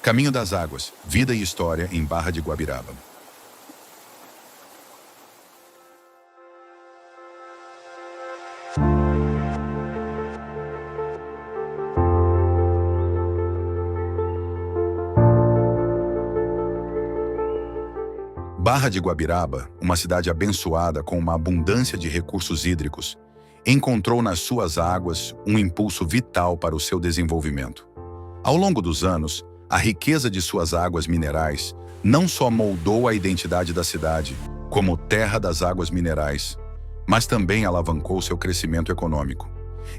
Caminho das Águas, Vida e História em Barra de Guabiraba. Barra de Guabiraba, uma cidade abençoada com uma abundância de recursos hídricos, encontrou nas suas águas um impulso vital para o seu desenvolvimento. Ao longo dos anos, a riqueza de suas águas minerais não só moldou a identidade da cidade, como terra das águas minerais, mas também alavancou seu crescimento econômico.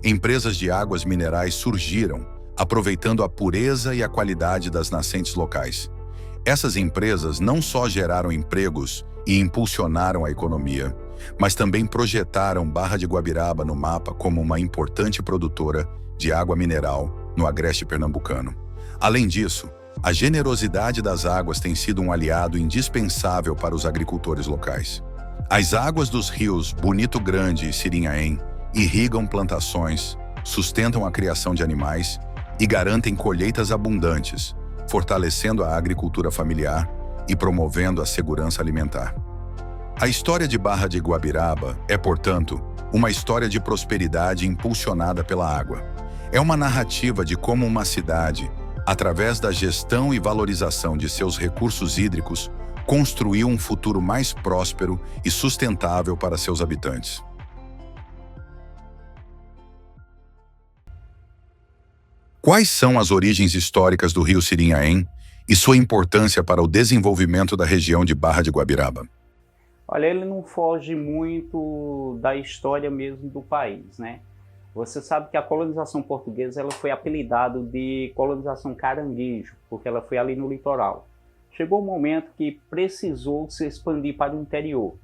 Empresas de águas minerais surgiram, aproveitando a pureza e a qualidade das nascentes locais. Essas empresas não só geraram empregos e impulsionaram a economia, mas também projetaram Barra de Guabiraba no mapa como uma importante produtora de água mineral no agreste pernambucano. Além disso, a generosidade das águas tem sido um aliado indispensável para os agricultores locais. As águas dos rios Bonito Grande e Sirinhaém irrigam plantações, sustentam a criação de animais e garantem colheitas abundantes, fortalecendo a agricultura familiar e promovendo a segurança alimentar. A história de Barra de Guabiraba é, portanto, uma história de prosperidade impulsionada pela água. É uma narrativa de como uma cidade, através da gestão e valorização de seus recursos hídricos, construiu um futuro mais próspero e sustentável para seus habitantes. Quais são as origens históricas do rio Sirinhaém e sua importância para o desenvolvimento da região de Barra de Guabiraba? Olha, ele não foge muito da história mesmo do país, né? Você sabe que a colonização portuguesa ela foi apelidada de colonização caranguejo, porque ela foi ali no litoral. Chegou um momento que precisou se expandir para o interior.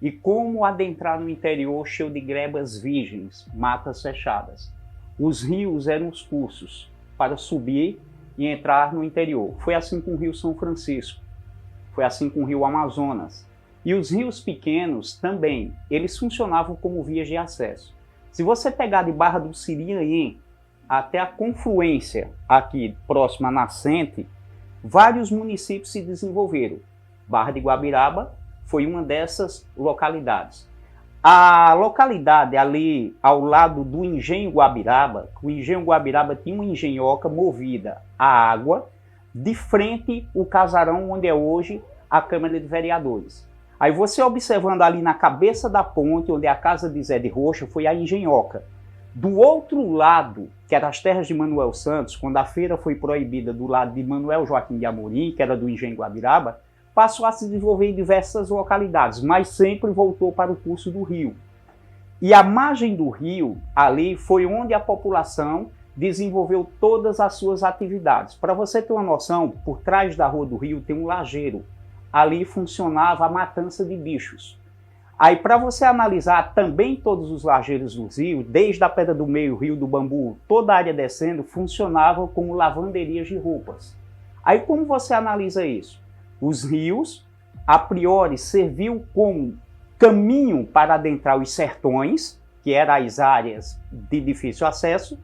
E como adentrar no interior cheio de grebas virgens, matas fechadas? Os rios eram os cursos para subir e entrar no interior. Foi assim com o Rio São Francisco, foi assim com o Rio Amazonas. E os rios pequenos também, eles funcionavam como vias de acesso. Se você pegar de Barra do Sirinhaém até a confluência aqui próxima à nascente, vários municípios se desenvolveram. Barra de Guabiraba foi uma dessas localidades. A localidade ali ao lado do Engenho Guabiraba, o Engenho Guabiraba tinha uma engenhoca movida a água, de frente o casarão onde é hoje a Câmara de Vereadores. Aí você observando ali na cabeça da ponte, onde é a casa de Zé de Rocha, foi a engenhoca. Do outro lado, que era as terras de Manuel Santos, quando a feira foi proibida do lado de Manuel Joaquim de Amorim, que era do Engenho Guabiraba, passou a se desenvolver em diversas localidades, mas sempre voltou para o curso do rio. E a margem do rio, ali, foi onde a população desenvolveu todas as suas atividades. Para você ter uma noção, por trás da Rua do Rio tem um lajeiro. Ali funcionava a matança de bichos. Aí, para você analisar também todos os lajeiros do rio, desde a Pedra do Meio, Rio do Bambu, toda a área descendo, funcionava como lavanderias de roupas. Aí, como você analisa isso? Os rios, a priori, serviu como caminho para adentrar os sertões, que eram as áreas de difícil acesso,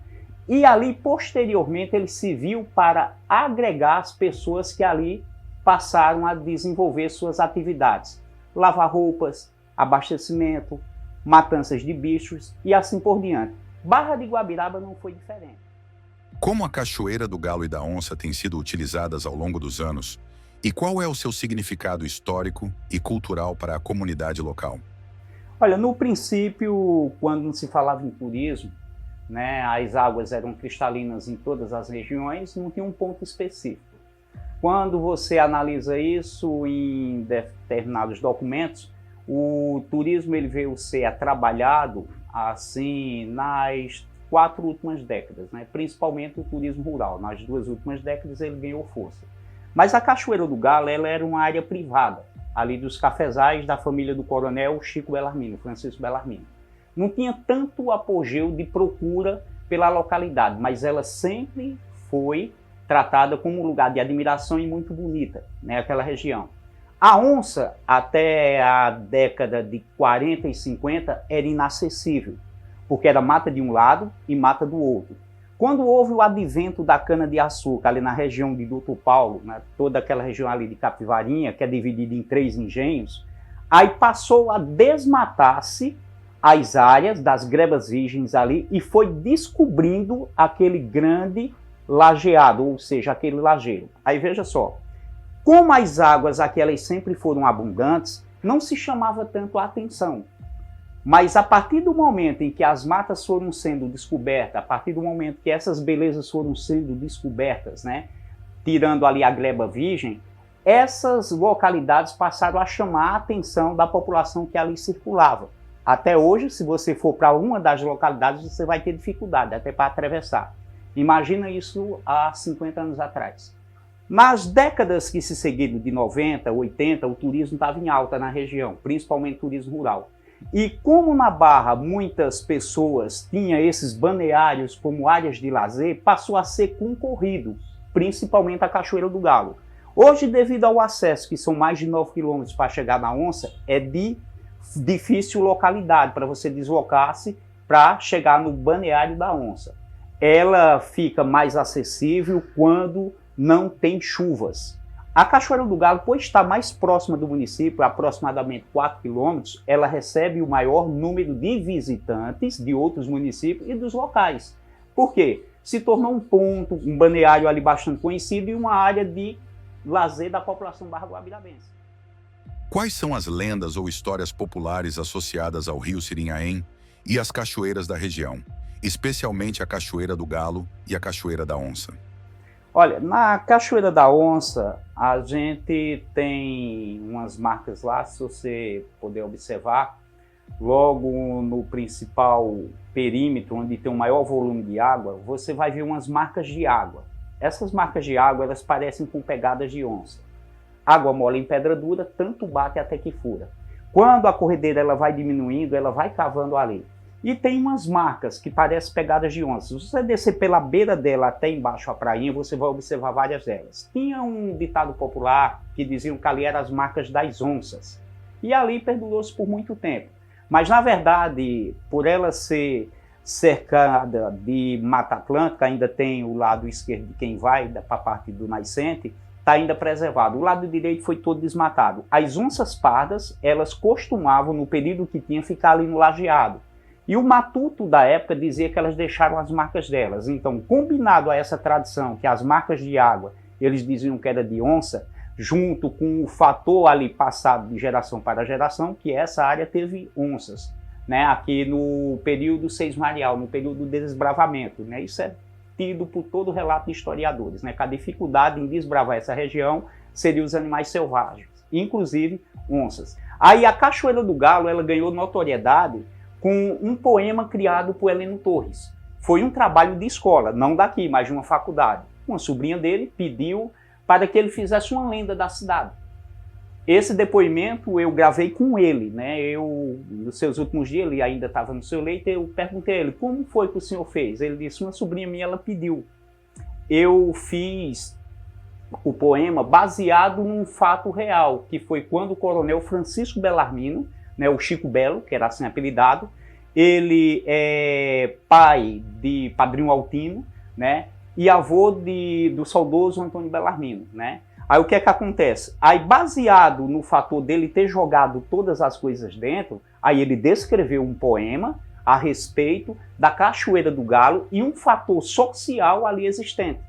e ali, posteriormente, ele serviu para agregar as pessoas que ali passaram a desenvolver suas atividades. Lavar roupas, abastecimento, matanças de bichos e assim por diante. Barra de Guabiraba não foi diferente. Como a Cachoeira do Galo e da Onça têm sido utilizadas ao longo dos anos, e qual é o seu significado histórico e cultural para a comunidade local? Olha, no princípio, quando se falava em turismo, né, as águas eram cristalinas em todas as regiões, não tinha um ponto específico. Quando você analisa isso em determinados documentos, o turismo ele veio ser trabalhado assim nas 4 últimas décadas, né? Principalmente o turismo rural. Nas 2 últimas décadas ele ganhou força. Mas a Cachoeira do Galo ela era uma área privada, ali dos cafezais da família do coronel Chico Bellarmino, Francisco Bellarmino. Não tinha tanto apogeu de procura pela localidade, mas ela sempre foi tratada como um lugar de admiração e muito bonita, né, aquela região. A onça, até a década de 40 e 50, era inacessível, porque era mata de um lado e mata do outro. Quando houve o advento da cana-de-açúcar ali na região de Doutor Paulo, né, toda aquela região ali de Capivarinha, que é dividida em 3 engenhos, aí passou a desmatar-se as áreas das grebas virgens ali e foi descobrindo aquele grande lajeado, ou seja, aquele lajeiro. Aí veja só, como as águas aquelas sempre foram abundantes, não se chamava tanto a atenção. Mas a partir do momento em que as matas foram sendo descobertas, a partir do momento que essas belezas foram sendo descobertas, né, tirando ali a gleba virgem, essas localidades passaram a chamar a atenção da população que ali circulava. Até hoje, se você for para uma das localidades, você vai ter dificuldade até para atravessar. Imagina isso há 50 anos atrás. Nas décadas que se seguiram, de 90, 80, o turismo estava em alta na região, principalmente o turismo rural. E como na Barra muitas pessoas tinham esses balneários como áreas de lazer, passou a ser concorrido, principalmente a Cachoeira do Galo. Hoje, devido ao acesso, que são mais de 9 quilômetros para chegar na Onça, é de difícil localidade para você deslocar-se para chegar no balneário da Onça. Ela fica mais acessível quando não tem chuvas. A Cachoeira do Galo, por estar mais próxima do município, aproximadamente 4 quilômetros, ela recebe o maior número de visitantes de outros municípios e dos locais. Por quê? Se tornou um ponto, um balneário ali bastante conhecido e uma área de lazer da população barra-guabirabense. Quais são as lendas ou histórias populares associadas ao rio Sirinhaém e às cachoeiras da região, especialmente a Cachoeira do Galo e a Cachoeira da Onça? Olha, na Cachoeira da Onça, a gente tem umas marcas lá, se você puder observar, logo no principal perímetro, onde tem o maior volume de água, você vai ver umas marcas de água. Essas marcas de água, elas parecem com pegadas de onça. Água mole em pedra dura, tanto bate até que fura. Quando a corredeira ela vai diminuindo, ela vai cavando ali. E tem umas marcas que parecem pegadas de onça. Se você descer pela beira dela até embaixo a prainha, você vai observar várias delas. Tinha um ditado popular que diziam que ali eram as marcas das onças. E ali perdurou-se por muito tempo. Mas, na verdade, por ela ser cercada de Mata Atlântica, ainda tem o lado esquerdo de quem vai, para a parte do nascente, está ainda preservado. O lado direito foi todo desmatado. As onças pardas, elas costumavam, no período que tinha, ficar ali no lajeado. E o matuto da época dizia que elas deixaram as marcas delas. Então, combinado a essa tradição, que as marcas de água, eles diziam que era de onça, junto com o fator ali passado de geração para geração, que essa área teve onças, né? Aqui no período seismarial, no período do desbravamento, né? Isso é tido por todo o relato de historiadores, né? Que a dificuldade em desbravar essa região seria os animais selvagens, inclusive onças. Aí a Cachoeira do Galo, ela ganhou notoriedade com um poema criado por Heleno Torres. Foi um trabalho de escola, não daqui, mas de uma faculdade. Uma sobrinha dele pediu para que ele fizesse uma lenda da cidade. Esse depoimento eu gravei com ele, né? Nos seus últimos dias, ele ainda estava no seu leito, eu perguntei a ele, como foi que o senhor fez? Ele disse, uma sobrinha minha, ela pediu. Eu fiz o poema baseado num fato real, que foi quando o coronel Francisco Bellarmino, né, o Chico Belo, que era assim apelidado, ele é pai de Padrinho Altino, né, e avô do saudoso Antônio Bellarmino, né. Aí o que é que acontece? Aí baseado no fator dele ter jogado todas as coisas dentro, aí ele descreveu um poema a respeito da Cachoeira do Galo e um fator social ali existente.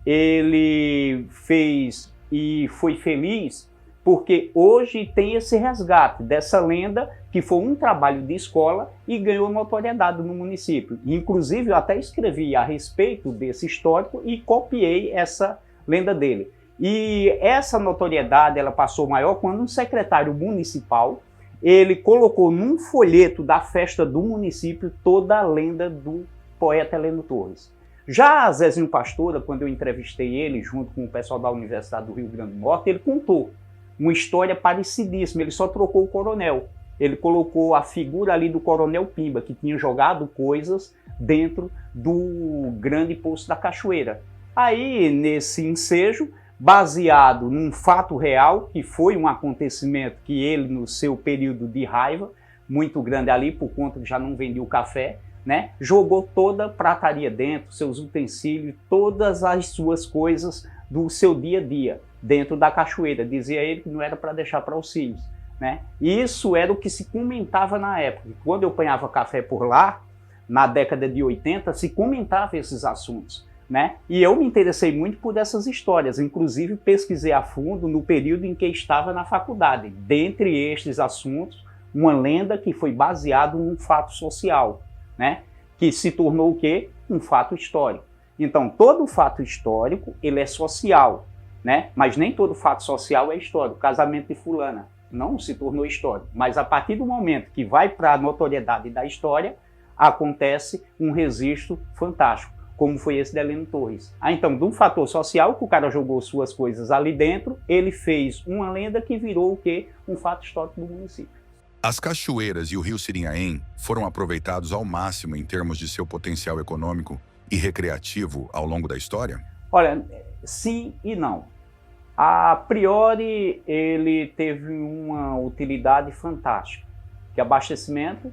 Ele fez e foi feliz porque hoje tem esse resgate dessa lenda que foi um trabalho de escola e ganhou notoriedade no município. Inclusive, eu até escrevi a respeito desse histórico e copiei essa lenda dele. E essa notoriedade ela passou maior quando um secretário municipal ele colocou num folheto da festa do município toda a lenda do poeta Heleno Torres. Já Zezinho Pastora, quando eu entrevistei ele junto com o pessoal da Universidade do Rio Grande do Norte, ele contou uma história parecidíssima, ele só trocou o coronel. Ele colocou a figura ali do coronel Pimba, que tinha jogado coisas dentro do grande poço da cachoeira. Aí, nesse ensejo, baseado num fato real, que foi um acontecimento que ele, no seu período de raiva, muito grande ali, por conta que já não vendia o café, né? Jogou toda a prataria dentro, seus utensílios, todas as suas coisas do seu dia a dia dentro da cachoeira. Dizia ele que não era para deixar para os filhos, né? E isso era o que se comentava na época. Quando eu apanhava café por lá, na década de 80, se comentava esses assuntos, né? E eu me interessei muito por essas histórias, inclusive pesquisei a fundo no período em que estava na faculdade. Dentre estes assuntos, uma lenda que foi baseada num fato social, né? Que se tornou o quê? Um fato histórico. Então, todo fato histórico, ele é social, né? Mas nem todo fato social é histórico. O casamento de fulana não se tornou histórico, mas a partir do momento que vai para a notoriedade da história, acontece um registro fantástico, como foi esse de Heleno Torres. Então, de um fator social, que o cara jogou suas coisas ali dentro, ele fez uma lenda que virou o quê? Um fato histórico do município. As cachoeiras e o rio Sirinhaém foram aproveitados ao máximo em termos de seu potencial econômico e recreativo ao longo da história? Olha, sim e não. A priori, ele teve uma utilidade fantástica, que abastecimento,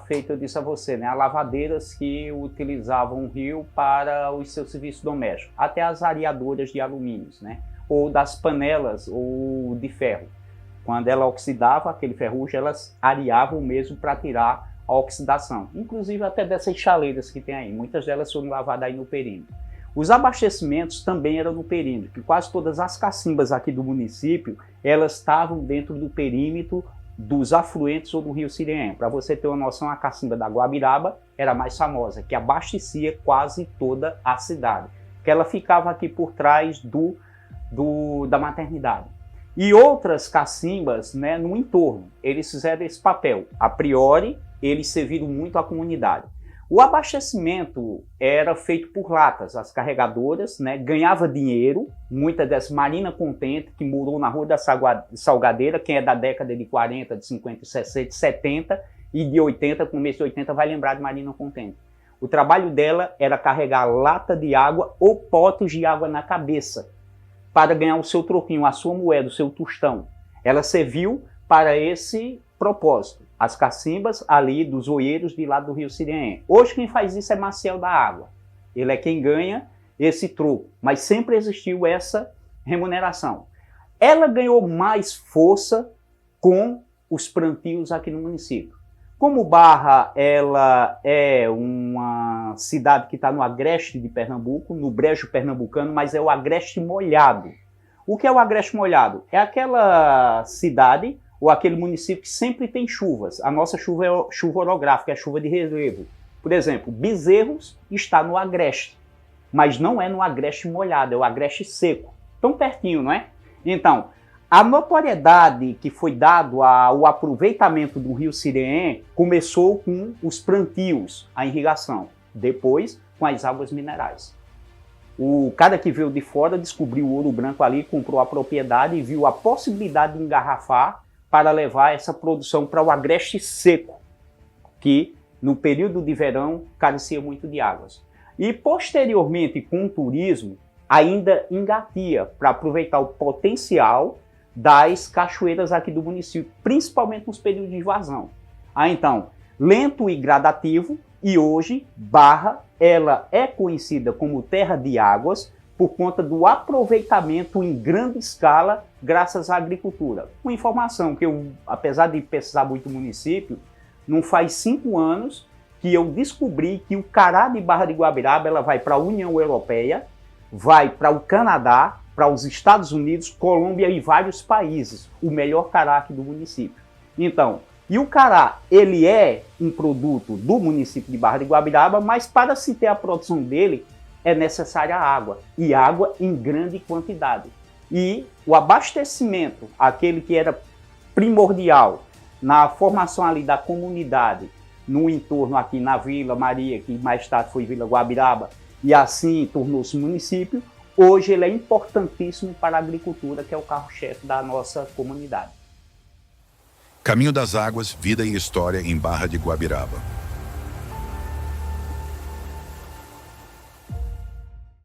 feito, eu disse a você, né, a lavadeiras que utilizavam o rio para os seus serviços domésticos, até as areadoras de alumínios, né, ou das panelas ou de ferro. Quando ela oxidava, aquele ferrugem, elas areavam mesmo para tirar a oxidação. Inclusive até dessas chaleiras que tem aí, muitas delas foram lavadas aí no perímetro. Os abastecimentos também eram no perímetro, que quase todas as cacimbas aqui do município, elas estavam dentro do perímetro dos afluentes ou do rio Sirinhaém. Para você ter uma noção, a cacimba da Guabiraba era a mais famosa, que abastecia quase toda a cidade, que ela ficava aqui por trás da maternidade. E outras cacimbas, né, no entorno, eles fizeram esse papel. A priori, eles serviram muito à comunidade. O abastecimento era feito por latas, as carregadoras, né, ganhava dinheiro, muitas dessas, Marina Contente, que morou na Rua da Salgadeira, quem é da década de 40, de 50, 60, 70 e de 80, começo de 80, vai lembrar de Marina Contente. O trabalho dela era carregar lata de água ou potes de água na cabeça, para ganhar o seu troquinho, a sua moeda, o seu tostão. Ela serviu para esse propósito. As cacimbas ali dos oeiros de lá do rio Sirinhaém. Hoje quem faz isso é Maciel da Água. Ele é quem ganha esse troco, mas sempre existiu essa remuneração. Ela ganhou mais força com os plantios aqui no município. Como Barra ela é uma cidade que está no agreste de Pernambuco, no brejo pernambucano, mas é o agreste molhado. O que é o agreste molhado? É aquela cidade ou aquele município que sempre tem chuvas. A nossa chuva é chuva orográfica, é chuva de relevo. Por exemplo, Bezerros está no agreste, mas não é no agreste molhado, é o agreste seco. Tão pertinho, não é? Então, a notoriedade que foi dado ao aproveitamento do rio Sirinhaém começou com os plantios, a irrigação, depois com as águas minerais. O cara que veio de fora descobriu o ouro branco ali, comprou a propriedade e viu a possibilidade de engarrafar para levar essa produção para o agreste seco, que no período de verão carecia muito de águas. E posteriormente, com o turismo, ainda engatia para aproveitar o potencial das cachoeiras aqui do município, principalmente nos períodos de vazão. Então, lento e gradativo, e hoje Barra ela é conhecida como terra de águas por conta do aproveitamento em grande escala graças à agricultura. Uma informação que eu, apesar de pesquisar muito o município, não faz 5 anos que eu descobri que o cará de Barra de Guabiraba ela vai para a União Europeia, vai para o Canadá, para os Estados Unidos, Colômbia e vários países, o melhor cará aqui do município. Então, e o cará, ele é um produto do município de Barra de Guabiraba, mas para se ter a produção dele, é necessária água, e água em grande quantidade. E o abastecimento, aquele que era primordial na formação ali da comunidade, no entorno aqui na Vila Maria, que mais tarde foi Vila Guabiraba, e assim tornou-se município, hoje ele é importantíssimo para a agricultura, que é o carro-chefe da nossa comunidade. Caminho das Águas, vida e história em Barra de Guabiraba.